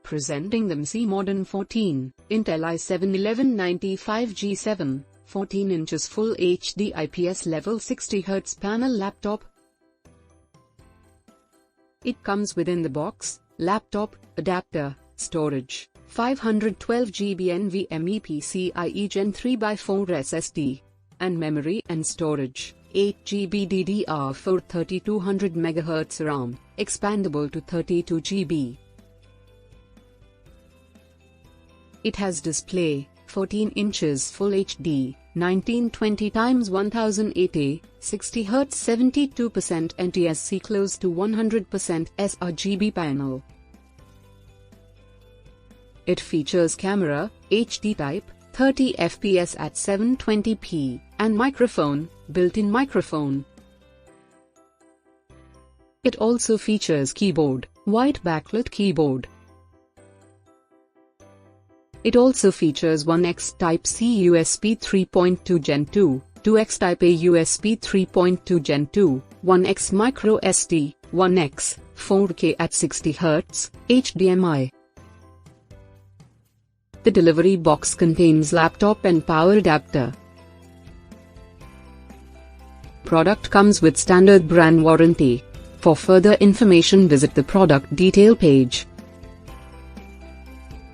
Presenting the MSI Modern 14, Intel i7-1195G7, 14 inches Full HD IPS-Level 60Hz panel laptop. It comes within the box, laptop, adapter, storage, 512GB NVMe PCIe Gen 3x4 SSD, and memory and storage, 8GB DDR4 3200 MHz RAM, expandable to 32GB. It has display, 14 inches Full HD, 1920x1080, 60Hz 72% NTSC close to 100% sRGB panel. It features camera, HD type, 30 fps at 720p, and microphone, built-in microphone. It also features keyboard, white backlit keyboard. It also features 1x Type-C USB 3.2 Gen 2, 2x Type-A USB 3.2 Gen 2, 1x micro SD, 1x, 4K at 60Hz, HDMI. The delivery box contains laptop and power adapter. Product comes with standard brand warranty. For further information visit the product detail page.